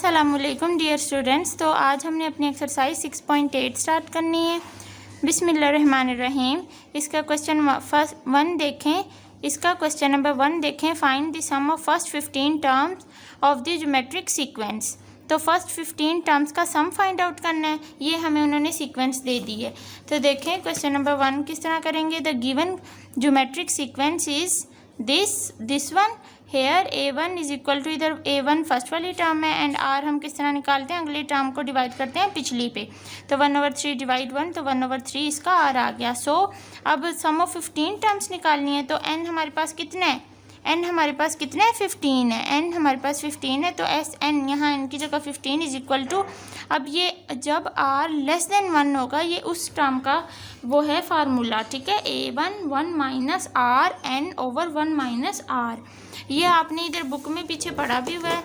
अस्सलामुअलैकुम dear students. तो आज हमने अपनी एक्सरसाइज 6.8 स्टार्ट करनी है। बिस्मिल्लाहिर्रहमानिर्रहीम। इसका क्वेश्चन फर्स्ट 1 देखें। इसका क्वेश्चन नंबर 1 देखें। Find the sum of first 15 terms of the geometric sequence. तो फर्स्ट 15 टर्म्स का सम फाइंड आउट करना है। ये हमें उन्होंने सीक्वेंस दे दी है। तो देखें क्वेश्चन नंबर 1 किस तरह करेंगे। The given geometric sequence is this one. Here A1 is equal to, इधर A1 फर्स्ट वाली टर्म है एंड R हम किस तरह निकालते हैं, अगली टर्म को डिवाइड करते हैं पिछली पे। तो 1/3 डिवाइड 1, तो 1/3 इसका R आ गया। सो अब सम ऑफ 15 टर्म्स निकालनी है। तो n हमारे पास कितना है, n हमारे पास कितना है 15 है। n हमारे पास 15 है तो एस n यहाँ n की जगह 15 इज इक्वल टू, अब ये जब r लेस देन 1 होगा ये उस टर्म का वो है फार्मूला, ठीक है। A1 1 minus R n over 1 minus R। ये आपने इधर बुक में पीछे पढ़ा भी हुआ है।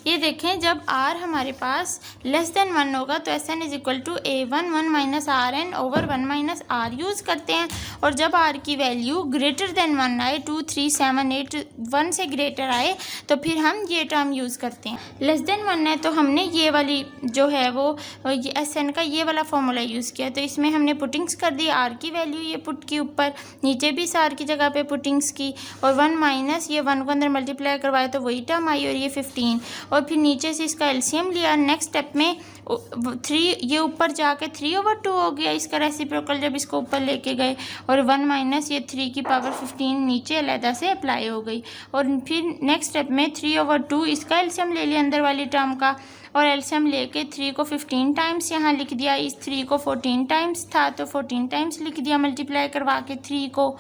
ये देखें जब r हमारे पास लेस देन 1 होगा तो S n is equal to A1 1 minus r n over 1 minus r use करते हैं। और जब r की वैल्यू ग्रेटर देन 1 आए, 2 3 7 8 1 से ग्रेटर आए तो फिर हम ये टर्म यूज़ करते हैं। लेस देन 1 है तो हमने ये वाली जो है वो एस एन का ये वाला फॉर्मूला यूज़ किया। तो इसमें हमने पुटिंग्स कर दी, r की वैल्यू ये पुट की ऊपर, नीचे भी इस r की जगह पे पुटिंग्स की, और 1 माइनस ये 1 को अंदर मल्टीप्लाई करवाए तो वही टर्म आई और ये 15, और फिर नीचे से इसका एलसीएम लिया। नेक्स्ट स्टेप में 3 ये ऊपर जाके 3/2 हो गया इसका रेसिप्रोकल जब इसको ऊपर लेके गए, और 1 माइनस ये 3 की पावर 15 नीचे अलहदा से अप्लाई हो गई। और फिर नेक्स्ट स्टेप में 3/2 इसका एलसीएम ले लिया अंदर वाली टर्म का, और एलसीएम लेके 3 को 15 टाइम्स यहाँ लिख दिया। इस 3 को 14 टाइम्स था तो 14 टाइम्स लिख दिया मल्टीप्लाई करवा के 3 को,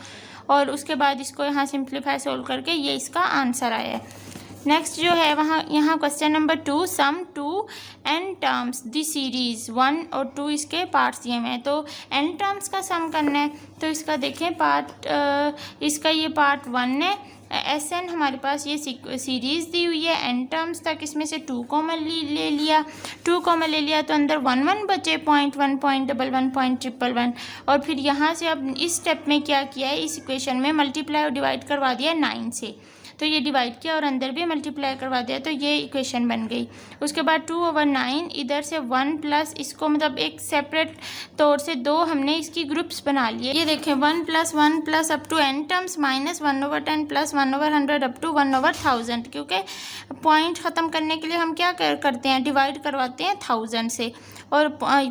और उसके बाद इसको यहाँ सिंप्लीफाई सोल्व करके ये इसका आंसर आया है। नेक्स्ट जो है वहाँ यहाँ question number 2, sum 2 n terms the series 1 और 2 इसके पार्ट्स दिए हुए हैं। तो n टर्म्स का सम करना है। तो इसका देखें पार्ट इसका ये पार्ट 1 है। एस एन हमारे पास ये सीरीज़ दी हुई है n टर्म्स तक, इसमें से 2 कॉमन ले लिया, 2 कॉमन ले लिया तो अंदर 1 1 बचे, 0.1 0.11 0.111, और फिर यहाँ से अब इस स्टेप में क्या किया है, इस इक्वेशन में मल्टीप्लाई और डिवाइड करवा दिया 9 से। तो ये डिवाइड किया और अंदर भी मल्टीप्लाई करवा दिया तो ये इक्वेशन बन गई। उसके बाद 2/9 इधर से 1 प्लस इसको मतलब एक सेपरेट तौर से 2 हमने इसकी ग्रुप्स बना लिए। ये देखें 1 + 1 plus up to n terms minus 1/10 plus 1/100 up to 1/1000, क्योंकि पॉइंट ख़त्म करने के लिए हम क्या करते हैं, डिवाइड करवाते हैं 1000 से। और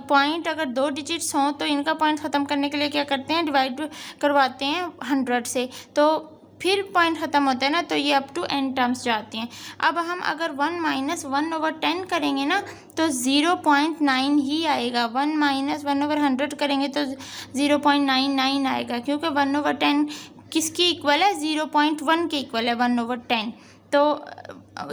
पॉइंट अगर 2 डिजिट्स हों तो इनका पॉइंट ख़त्म करने के लिए क्या करते हैं, डिवाइड करवाते हैं 100 से, तो फिर पॉइंट ख़त्म होता है ना, तो ये अप टू n टर्म्स जाती हैं। अब हम अगर 1 माइनस 1/10 करेंगे ना तो 0.9 ही आएगा। 1 माइनस 1/100 करेंगे तो 0.99 आएगा, क्योंकि 1/10 किसकी इक्वल है, 0.1 के इक्वल है 1/10। तो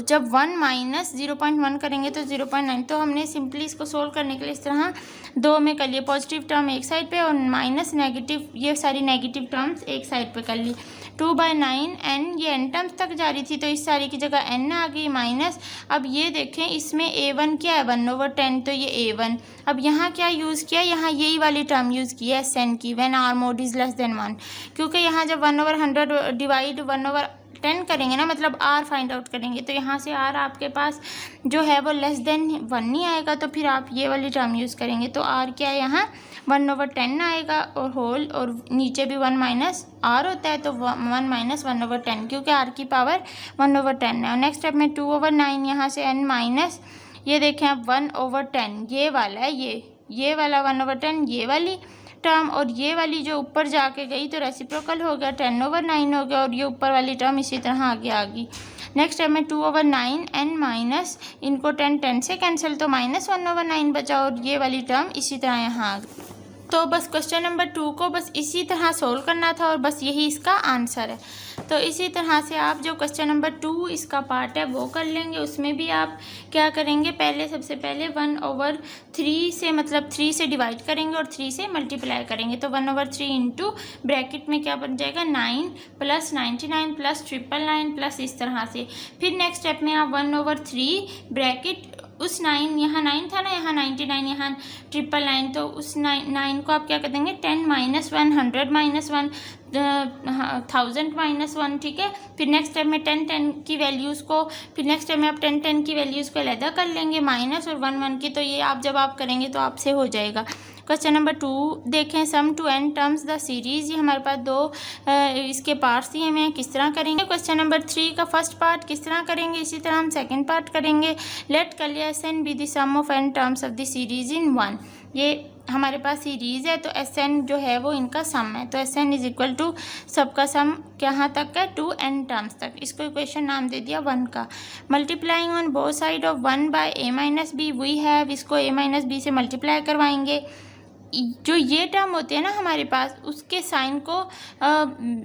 जब 1 माइनस 0.1 करेंगे तो 0.9, तो हमने सिंपली इसको सोल्व करने के लिए इस तरह 2 में कर लिए। पॉजिटिव टर्म एक साइड पे और माइनस नेगेटिव, ये सारी नेगेटिव टर्म्स एक साइड पे कर ली। 2/9 n, ये n टर्म्स तक जा रही थी तो इस सारी की जगह n आ गई माइनस। अब ये देखें इसमें A1 क्या है, 1/10, तो ये A1। अब यहाँ क्या यूज़ किया, यहाँ यही वाली टर्म यूज़ की है SN की, when R mod is less than 1, क्योंकि यहाँ जब 1/100 डिवाइड 1/10 करेंगे ना, मतलब R फाइंड आउट करेंगे, तो यहाँ से R आपके पास जो है वो लेस देन 1 नहीं आएगा, तो फिर आप ये वाली टर्म यूज़ करेंगे। तो R क्या है यहाँ 1/10 आएगा, और होल और नीचे भी 1 माइनस R होता है तो 1 माइनस 1/10, क्योंकि R की पावर 1/10 है। और नेक्स्ट स्टेप में 2/9 यहाँ से n माइनस, ये देखें अब 1/10 ये वाला है, ये वाला 1/10 ये वाली टर्म, और ये वाली जो ऊपर जाके गई तो रेसिप्रोकल हो गया 10/9 हो गया, और ये ऊपर वाली टर्म इसी तरह आगे आ गई। नेक्स्ट स्टेप में 2/9 n माइनस, इनको 10 से कैंसिल तो माइनस 1/9 बचा, और ये वाली टर्म इसी तरह यहाँ आ गई। तो बस क्वेश्चन नंबर 2 को बस इसी तरह सोल्व करना था और बस यही इसका आंसर है। तो इसी तरह से आप जो क्वेश्चन नंबर 2 इसका पार्ट है वो कर लेंगे। उसमें भी आप क्या करेंगे, सबसे पहले 1/3 से मतलब 3 से डिवाइड करेंगे और 3 से मल्टीप्लाई करेंगे। तो 1/3 इंटू ब्रैकेट में क्या बन जाएगा 9 + 99 + 999 प्लस इस तरह से। फिर नेक्स्ट स्टेप में आप 1/3 ब्रैकेट उस 9 यहाँ 9 था ना, यहाँ 99, यहाँ 999, तो उस 9 को आप क्या कर देंगे 10 - 1, 100 - 1, 1000 - 1, ठीक है। फिर नेक्स्ट स्टेप में 10 की वैल्यूज़ को, फिर नेक्स्ट स्टेप में आप 10 की वैल्यूज़ को अलग कर लेंगे माइनस और 1 की, तो ये आप जब आप करेंगे तो आपसे हो जाएगा। क्वेश्चन नंबर 2 देखें, sum to n terms the series. ये हमारे पास दो इसके पार्ट्स दिए हुए हैं, किस तरह करेंगे। क्वेश्चन नंबर 3 का फर्स्ट पार्ट किस तरह करेंगे, इसी तरह हम सेकंड पार्ट करेंगे। Let clear Sn be the sum of n terms of the series in 1। ये हमारे पास सीरीज़ है तो Sn जो है वो इनका सम है, तो Sn इज इक्वल टू सबका सम कहाँ तक है 2n टर्म्स तक। इसको इक्वेशन नाम दे दिया 1 का। Multiplying on both side of 1 by a - b we have, इसको a - b से मल्टीप्लाई करवाएंगे। जो ये टर्म होते हैं ना हमारे पास, उसके साइन को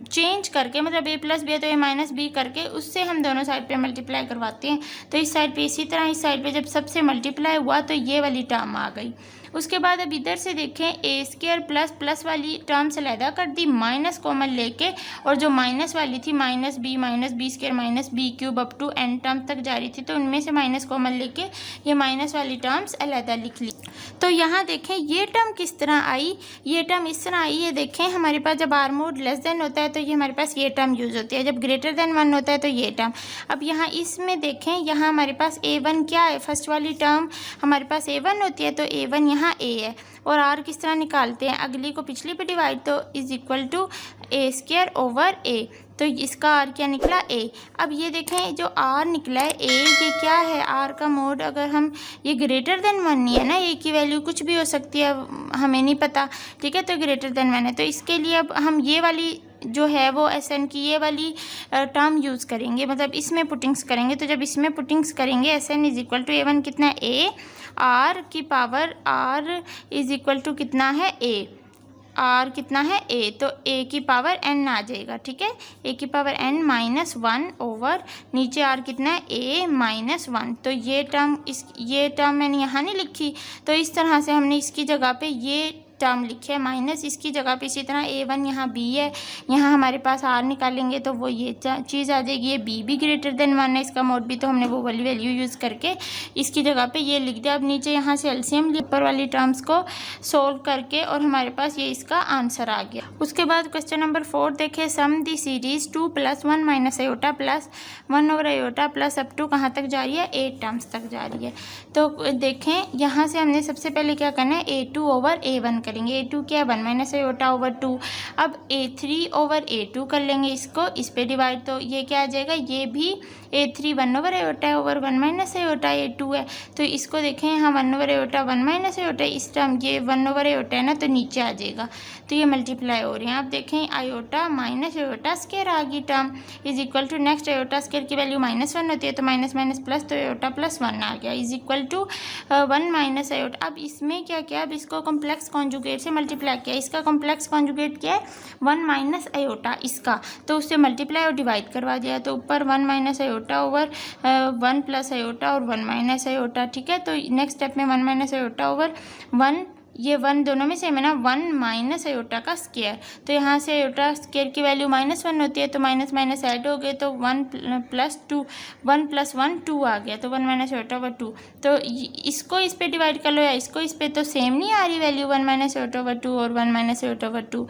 चेंज करके, मतलब a + b है तो a - b करके उससे हम दोनों साइड पे मल्टीप्लाई करवाते हैं। तो इस साइड पे इसी तरह, इस साइड पे जब सबसे मल्टीप्लाई हुआ तो ये वाली टर्म आ गई। उसके बाद अब इधर से देखें, a² प्लस वाली टर्म से अलहदा कर दी, माइनस कॉमन लेके, और जो माइनस वाली थी -b² - b³ up to n term तक जा रही थी, तो उनमें से माइनस कॉमन लेके ये माइनस वाली टर्म्स अलहदा लिख ली। तो यहाँ देखें ये टर्म किस तरह आई, ये टर्म इस तरह आई है। देखें हमारे पास जब r mod लेस देन होता है तो ये हमारे पास ये टर्म यूज़ होती है, जब ग्रेटर देन 1 होता है तो ये टर्म। अब यहाँ इसमें देखें, यहाँ हमारे पास a1 क्या है, फर्स्ट वाली टर्म हमारे पास a1 होती है, तो a1 यहाँ a है। और r किस तरह निकालते हैं, अगली को पिछली पे डिवाइड, तो is equal to a² over a, तो इसका r क्या निकला a। अब ये देखें जो r निकला है a, ये क्या है, r का मोड अगर हम, ये ग्रेटर देन 1 नहीं है ना, a की वैल्यू कुछ भी हो सकती है, हमें नहीं पता, ठीक है। तो ग्रेटर देन 1 है, तो इसके लिए अब हम ये वाली जो है वो Sn की ये वाली टर्म यूज़ करेंगे, मतलब इसमें पुटिंग्स करेंगे। तो जब इसमें पुटिंग्स करेंगे Sn is equal to a1 कितना है a, r की power r is equal to कितना है a, r कितना है a, तो a की पावर n आ जाएगा, ठीक है। a की पावर n -1 ओवर नीचे r कितना है a -1। तो ये टर्म मैंने यहाँ नहीं लिखी, तो इस तरह से हमने इसकी जगह पे ये टर्म लिखे है माइनस, इसकी जगह पे इसी तरह a1 यहाँ b है, यहाँ हमारे पास r निकालेंगे तो वो ये चीज़ आ जाएगी। ये b भी ग्रेटर देन 1 है, इसका मोड भी, तो हमने वो वाली वैल्यू यूज़ करके इसकी जगह पे ये लिख दिया। अब नीचे यहाँ से एलसीएम ऊपर वाली टर्म्स को सोल्व करके, और हमारे पास ये इसका आंसर आ गया। उसके बाद क्वेश्चन नंबर 4 देखें, sum the series 2 + 1 - i plus 1 over i plus up to कहाँ तक जा रही है, 8 टर्म्स तक जा रही है। तो देखें यहाँ से हमने सबसे पहले क्या करना है, a2 ओवर a1 करेंगे। a2 क्या है 1 - i ओवर 2। अब a3 ओवर a2 कर लेंगे, इसको इस पे डिवाइड, तो ये क्या आ जाएगा, ये भी a3 1 over i over 1 - i a2 है। तो इसको देखें यहाँ 1 ओवर i 1 - i, इस टर्म ये 1 ओवर i है ना, तो नीचे आ जाएगा, तो ये मल्टीप्लाई हो रही है। आप देखें i माइनस i स्क्वायर आ गई term, is equal to next i square की वैल्यू -1 होती है, तो माइनस माइनस प्लस, तो i + 1 आ गया, इज इक्वल टू 1 - i। अब इसमें क्या किया, अब इसको कॉम्प्लेक्स कॉन्जुगेट से मल्टीप्लाई किया, इसका कॉम्प्लेक्स कॉन्जुगेट क्या है 1 - i इसका, तो उससे मल्टीप्लाई और डिवाइड करवा दिया, तो ऊपर 1 - i ओवर 1 + i और 1 - i, ठीक है। तो नेक्स्ट स्टेप में 1 - i ओवर 1, ये 1 दोनों में सेम है ना, 1 - i का स्क्वायर, तो यहाँ से i स्क्वायर की वैल्यू -1 होती है, तो माइनस माइनस ऐड हो गए, तो 1 + 2, 1 + 1 2 आ गया, तो 1 - i ओवर 2। तो इसको इस पे डिवाइड कर लो या इसको इस पे, तो सेम नहीं आ रही वैल्यू 1 - i ओवर 2 और 1 - i ओवर 2।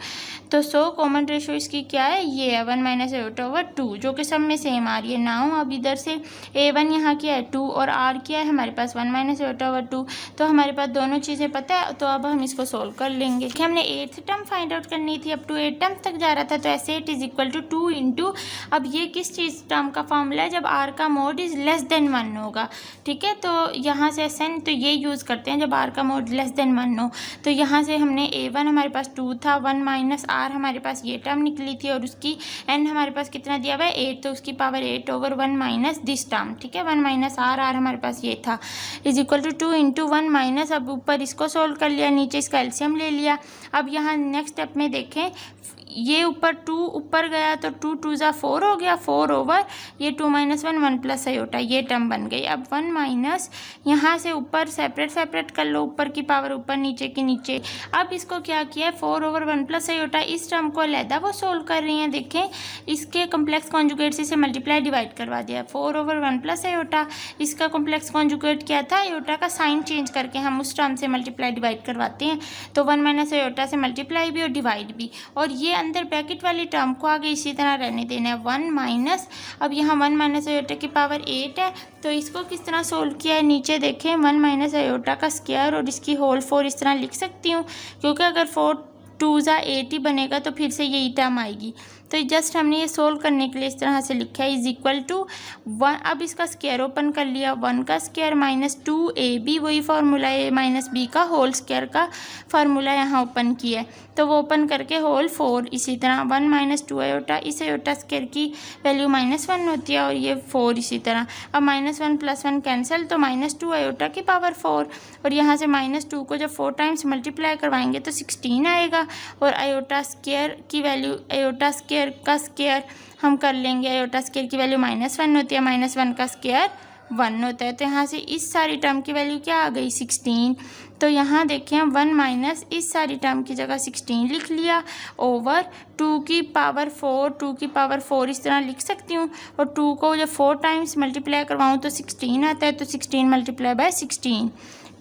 तो सो कॉमन रेशो इसकी क्या है, ये है 1 - i ओवर 2, जो कि सब में सेम आ रही है। नाउ अब इधर से a1 यहाँ क्या है 2 और r क्या है हमारे पास 1 - i ओवर 2, तो हमारे पास दोनों चीज़ें पता है, तो अब हम इसको सोल्व कर लेंगे। कि हमने 8th टर्म फाइंड आउट करनी थी, अप टू 8 टर्म तक जा रहा था, तो S8 is equal to 2 into, अब ये किस चीज़ टर्म का फॉर्मूला है, जब r का मोड इज़ लेस देन 1 होगा, ठीक है। तो यहाँ से Sn तो ये यूज़ करते हैं जब r का मोड लेस देन 1 हो। तो यहाँ से हमने a1 हमारे पास 2 था, 1 - r हमारे पास ये टर्म निकली थी, और उसकी n हमारे पास कितना दिया हुआ है 8, तो उसकी power 8 over 1 minus this term, ठीक है। 1 - r हमारे पास ये था, is equal to 2 into 1 minus, अब ऊपर इसको सोल्व कर लिया, नीचे इसका एलसीएम ले लिया। अब यहाँ नेक्स्ट स्टेप में देखें, ये ऊपर 2 ऊपर गया तो 2 2 ज़ा 4 हो गया, 4 ओवर ये 2 माइनस 1 1 प्लस आयोटा, ये टर्म बन गई। अब 1 माइनस यहाँ से ऊपर सेपरेट कर लो, ऊपर की पावर ऊपर नीचे की नीचे। अब इसको क्या किया है 4 ओवर 1 प्लस आयोटा, इस टर्म को अलहदा वो सोल्व कर रही हैं। देखें इसके कॉम्प्लेक्स कॉन्जुगेट से मल्टीप्लाई डिवाइड करवा दिया। 4 ओवर 1 प्लस आयोटा, इसका कॉम्प्लेक्स कॉन्जुगेट क्या था, आयोटा का साइन चेंज करके हम उस टर्म से मल्टीप्लाई डिवाइड करवाते हैं। तो 1 माइनस आयोटा से मल्टीप्लाई भी और डिवाइड भी, और ये अंदर ब्रैकेट वाली टर्म को आगे इसी तरह रहने देना है 1 माइनस। अब यहाँ 1 माइनस आयोटा की पावर 8 है, तो इसको किस तरह सोल्व किया है, नीचे देखें 1 माइनस आयोटा का स्क्वायर और इसकी होल 4 इस तरह लिख सकती हूँ, क्योंकि अगर 4 2 ज़ा 8 ही बनेगा तो फिर से यही टर्म आएगी। तो जस्ट हमने ये सोल्व करने के लिए इस तरह से लिखा है इज इक्वल टू 1। अब इसका स्क्वायर ओपन कर लिया, 1 का स्क्वायर माइनस 2ab, वही फार्मूला a माइनस b का होल स्क्वायर का फार्मूला यहाँ ओपन किया है, तो वो ओपन करके होल 4। इसी तरह 1 माइनस 2 आयोटा, इस आयोटा स्क्वायर की वैल्यू -1 होती है और ये 4 इसी तरह। अब -1 + 1 कैंसिल, तो -2 आयोटा की पावर 4, और यहाँ से -2 को जब 4 टाइम्स मल्टीप्लाई करवाएंगे तो 16 आएगा। और आयोटा स्क्वायर की वैल्यू, आयोटा स्क्वायर का स्क्वायर हम कर लेंगे, आयोटा स्क्वायर की वैल्यू -1 होती है, -1 का स्क्वायर 1 होता है। तो यहाँ से इस सारी टर्म की वैल्यू क्या आ गई 16। तो यहाँ देखिए 1 माइनस इस सारी टर्म की जगह 16 लिख लिया ओवर 2 की पावर 4, 2 की पावर 4 इस तरह लिख सकती हूँ। और 2 को जब 4 टाइम्स मल्टीप्लाई करवाऊँ तो 16 आता है, तो 16 मल्टीप्लाई बाय 16,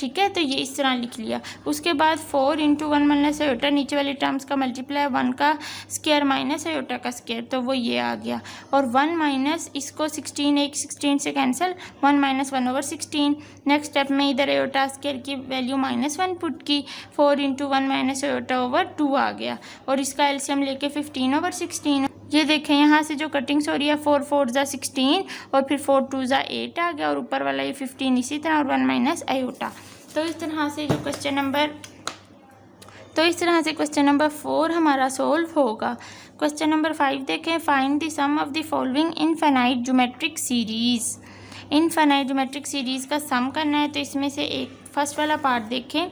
ठीक है। तो ये इस तरह लिख लिया। उसके बाद 4 इंटू 1 माइनस आयोटा, नीचे वाली टर्म्स का मल्टीप्लाई 1 का स्क्वायर माइनस आयोटा का स्क्वायर, तो वो ये आ गया। और 1 माइनस इसको 16, एक 16 से cancel, 1 minus 1 over 16। Next step में इधर आयोटा स्क्वायर की वैल्यू -1 पुट की, 4 इंटू 1 माइनस आयोटा ओवर 2 आ गया। और इसका एलसीएम लेके 15 ओवर 16। ये देखें यहाँ से जो कटिंग्स हो रही है 4 4 ज़ा 16 और फिर 4 2 ज़ा 8 आ गया, और ऊपर वाला ये 15 इसी तरह, और 1 माइनस आयोटा। तो इस तरह से जो क्वेश्चन नंबर 4 हमारा सोल्व होगा। क्वेश्चन नंबर 5 देखें, find the sum of the following infinite geometric series. Infinite geometric series का सम करना है, तो इसमें से एक फर्स्ट वाला पार्ट देखें,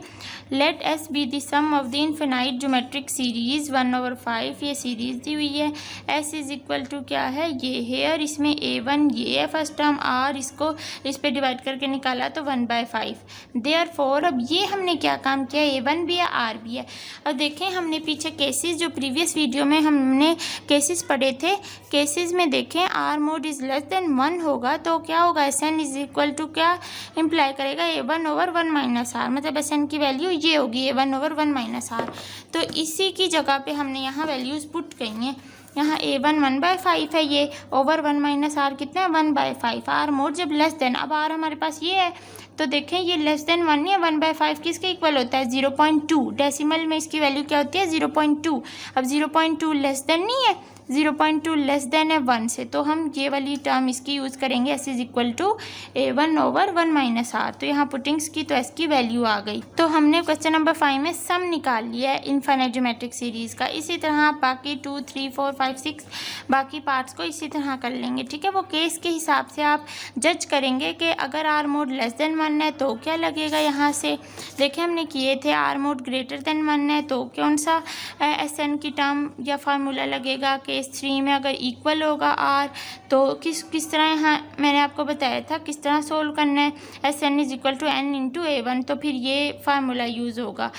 let S be the sum of the infinite geometric series 1/5, ये सीरीज़ दी हुई है। एस इज़ इक्वल टू क्या है, ये है, और इसमें a1 ये है फर्स्ट टर्म, r इसको इस पे डिवाइड करके निकाला तो 1/5। देयरफॉर अब ये हमने क्या काम किया, a1 भी है r भी है। अब देखें हमने पीछे केसेस, जो प्रीवियस वीडियो में हमने केसेस पढ़े थे, केसेस में देखें r mod is less than 1 होगा तो क्या होगा, Sn इज़ इक्वल टू क्या इम्प्लाई करेगा, a1 ओवर 1 माइनस r, मतलब Sn की वैल्यू ये होगी a1 ओवर 1 माइनस r। तो इसी की जगह पे हमने यहाँ वैल्यूज़ पुट की हैं। यहाँ a1 1/5 है, ये ओवर 1 माइनस r कितना है 1/5। r मोड जब लेस देन, अब r हमारे पास ये है, तो देखें ये लेस देन 1 नहीं है, 1/5 किसके इक्वल होता है 0.2, डेसिमल में इसकी वैल्यू क्या होती है 0.2। अब 0.2 लेस देन नहीं है, 0.2 लेस देन है 1 से, तो हम ये वाली टर्म इसकी यूज़ करेंगे, s is equal to a1 over 1 minus r। तो यहाँ पुटिंग्स की तो s की वैल्यू आ गई। तो हमने क्वेश्चन नंबर 5 में सम निकाल लिया है इनफाइनाइट ज्योमेट्रिक सीरीज़ का। इसी तरह बाकी 2 3 4 5 6 बाकी पार्ट्स को इसी तरह कर लेंगे, ठीक है। वो केस के हिसाब से आप जज करेंगे कि अगर r मोड लेस देन 1 है तो क्या लगेगा। यहाँ से देखें हमने किए थे, r मोड ग्रेटर देन 1 है तो कौन सा Sn की टर्म या फार्मूला लगेगा। केस 3 में अगर इक्वल होगा r तो किस तरह, यहाँ मैंने आपको बताया था किस तरह सोल्व करना है, Sn is equal to n into a1, तो फिर ये फार्मूला यूज़ होगा।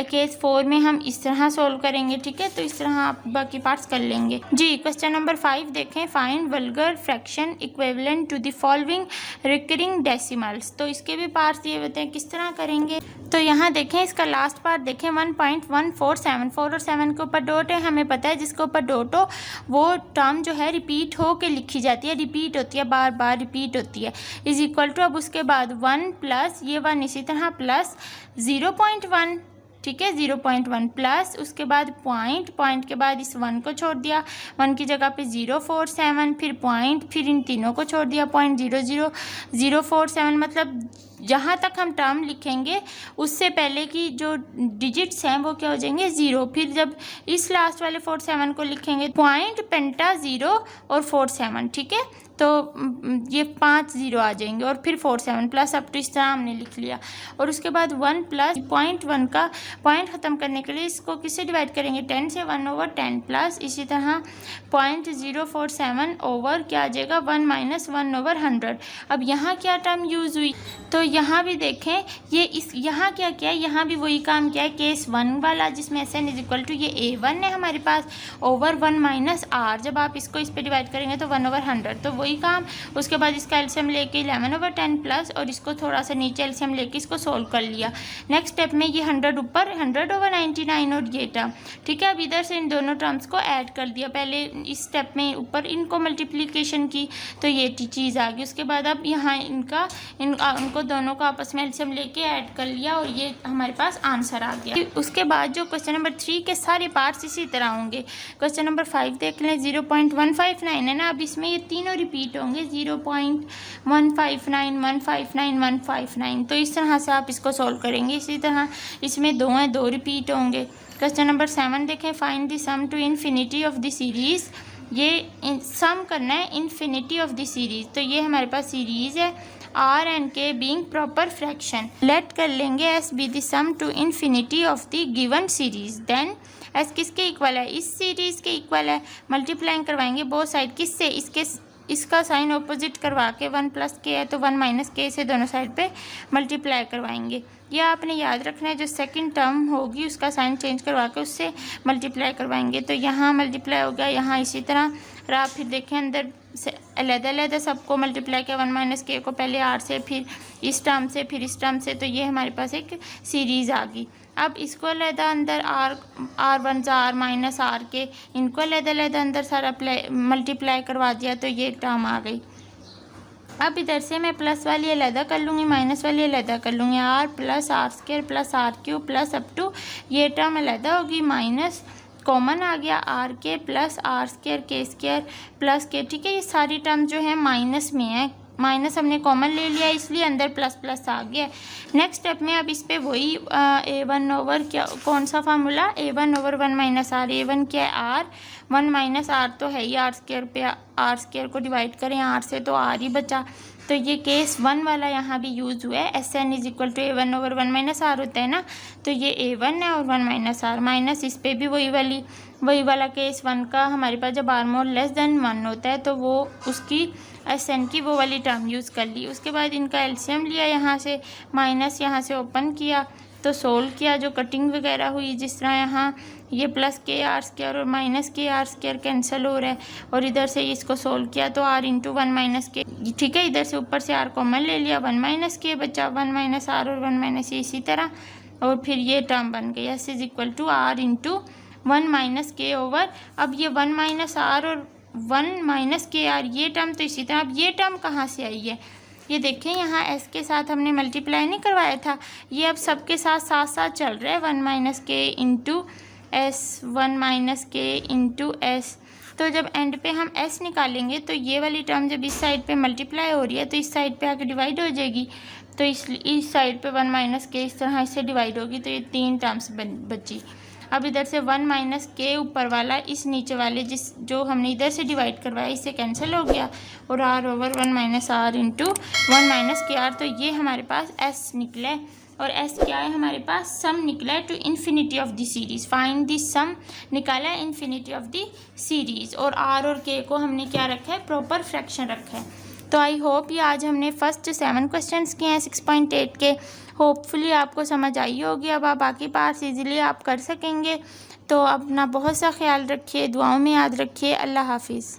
केस 4 में हम इस तरह सोल्व करेंगे, ठीक है। तो इस तरह आप बाकी पार्ट्स कर लेंगे जी। क्वेश्चन नंबर 5 देखें, find vulgar fraction equivalent to the following recurring decimals. तो इसके भी पार्ट्स ये बताएं किस तरह करेंगे। तो यहाँ देखें इसका लास्ट पार्ट देखें 1.1474 और 7 के ऊपर डॉट है। हमें पता है जिसके ऊपर डॉट हो वो टर्म जो है रिपीट हो के लिखी जाती है, रिपीट होती है, बार बार रिपीट होती है। इज़ इक्वल टू, अब उसके बाद 1 प्लस ये 1 इसी तरह प्लस 0.1, ठीक है 0.1 प्लस उसके बाद पॉइंट के बाद इस 1 को छोड़ दिया, 1 की जगह पे 047, फिर पॉइंट, फिर इन तीनों को छोड़ दिया, 0.00047, मतलब जहाँ तक हम टर्म लिखेंगे उससे पहले की जो डिजिट्स हैं वो क्या हो जाएंगे 0। फिर जब इस लास्ट वाले 47 को लिखेंगे पॉइंट पेंटा 0 और 47, ठीक है, तो ये 5 0 आ जाएंगे और फिर 47 प्लस अप टू इस तरह हमने लिख लिया। और उसके बाद 1 प्लस पॉइंट 1 का पॉइंट ख़त्म करने के लिए इसको किससे डिवाइड करेंगे 10 से, 1/10 प्लस इसी तरह 0.047 ओवर क्या आ जाएगा 1 माइनस 1/100। अब यहाँ क्या टर्म यूज़ हुई, तो यहाँ भी देखें ये यहाँ क्या किया है, यहाँ भी वही काम किया है केस 1 वाला जिसमें SN इज इक्वल टू ये A1 है हमारे पास ओवर 1 माइनस R। जब आप इसको इस पर डिवाइड करेंगे तो 1/100, तो वही काम। उसके बाद इसका एलसीएम लेके 11/10 प्लस और इसको थोड़ा सा नीचे एलसीएम लेके इसको सोल्व कर लिया। नेक्स्ट स्टेप में ये 100 ऊपर 100/99 और ये टर्म, ठीक है। अब इधर से इन दोनों टर्म्स को ऐड कर दिया, पहले इस स्टेप में ऊपर इनको मल्टीप्लिकेशन की तो ये चीज़ आ गई। उसके बाद अब यहाँ इनको दोनों को आपस में एलसीएम लेके ऐड कर लिया और ये हमारे पास आंसर आ गया। उसके बाद जो क्वेश्चन नंबर 3 के सारे पार्ट्स इसी तरह होंगे। क्वेश्चन नंबर 5 देख लें, 0.159 है ना, अब इसमें ये तीनों रिपीट होंगे 0.159 159 159, तो इस तरह से आप इसको सॉल्व करेंगे। इसी तरह इसमें 2 हैं, 2 रिपीट होंगे। क्वेश्चन नंबर 7 देखें, find the sum to infinity of the series. ये सम करना है इन्फिनिटी ऑफ द सीरीज़, तो ये हमारे पास सीरीज़ है R and K being proper fraction। Let कर लेंगे S be the sum to infinity of the given series, then S किसके इक्वल है, इस सीरीज़ के इक्वल है। मल्टीप्लाइंग करवाएंगे बोथ साइड, किससे, इसका साइन ऑपोजिट करवा के 1 प्लस के है तो 1 माइनस के से दोनों साइड पे मल्टीप्लाई करवाएंगे। यह आपने याद रखना है, जो सेकंड टर्म होगी उसका साइन चेंज करवा के उससे मल्टीप्लाई करवाएंगे। तो यहाँ मल्टीप्लाई हो गया, यहाँ इसी तरह रहा। फिर देखें अंदर से अलग-अलग सबको मल्टीप्लाई किया 1 माइनस के को पहले R से, फिर इस टर्म से, फिर इस टर्म से, तो ये हमारे पास एक सीरीज़ आ गई। अब इसको अलग अंदर R1 R माइनस R के इनको अलग अंदर सारा मल्टीप्लाई करवा दिया तो ये टर्म आ गई। अब इधर से मैं प्लस वाली अलग कर लूँगी, माइनस वाली अलग कर लूँगी। R plus R² plus R³ plus up to ये टर्म अलग होगी, माइनस कॉमन आ गया R plus R² K² plus के, ठीक है। ये सारी टर्म जो है माइनस में है, माइनस हमने कॉमन ले लिया इसलिए अंदर प्लस प्लस आ गया। नेक्स्ट स्टेप में अब इस पर वही A1 ओवर क्या, कौन सा formula, A1 over 1 minus R। A1 क्या है R, 1 माइनस R तो है ही R² पे, R² को डिवाइड करें R से तो R ही बचा। तो ये केस 1 वाला यहाँ भी यूज़ हुआ है। SN is equal to A1 over 1 minus R होता है ना, तो ये A1 है और 1 माइनस R माइनस इस पर भी वही वाला केस 1 का हमारे पास जब R मोर लेस देन 1 होता है तो वो उसकी SN की वो वाली टर्म यूज़ कर ली। उसके बाद इनका एलसीएम लिया, यहाँ से माइनस यहाँ से ओपन किया तो सोल्व किया, जो कटिंग वगैरह हुई जिस तरह यहाँ ये प्लस KR² और माइनस KR² कैंसिल हो रहा है और इधर से इसको सोल्व किया तो R इंटू 1 माइनस के, ठीक है। इधर से ऊपर से R कॉमन ले लिया, 1 माइनस के बचा, 1 माइनस R और 1 माइनस इसी तरह, और फिर ये टर्म बन गई S is equal to R into 1 minus के ओवर। अब ये 1 माइनस R और 1 माइनस KR ये टर्म तो इसी तरह। अब ये टर्म कहाँ से आई है, ये देखें यहाँ S के साथ हमने मल्टीप्लाई नहीं करवाया था, ये अब सबके साथ साथ चल रहा है। 1 माइनस के इंटू S, 1 माइनस के इंटू S। तो जब एंड पे हम S निकालेंगे तो ये वाली टर्म जब इस साइड पे मल्टीप्लाई हो रही है तो इस साइड पे आके डिवाइड हो जाएगी, तो इस साइड पे 1 माइनस के इस तरह इससे डिवाइड होगी, तो ये 3 टर्म्स बची। अब इधर से 1 माइनस के ऊपर वाला इस नीचे वाले जो हमने इधर से डिवाइड करवाया इससे कैंसिल हो गया और R over 1 minus R into 1 minus के R, तो ये हमारे पास S निकला है। और S क्या है हमारे पास, सम निकला है to infinity of the series. Find the sum निकाला है इन्फिनिटी ऑफ द सीरीज़, और R और K को हमने क्या रखा है, प्रॉपर फ्रैक्शन रखा है। तो आई होप ये आज हमने फर्स्ट 7 क्वेश्चंस किए हैं 6.8 के, होपफुली आपको समझ आई होगी। अब आप बाकी पार्ट्स इजीली आप कर सकेंगे। तो अपना बहुत सा ख्याल रखिए, दुआओं में याद रखिए। अल्लाह हाफिज़।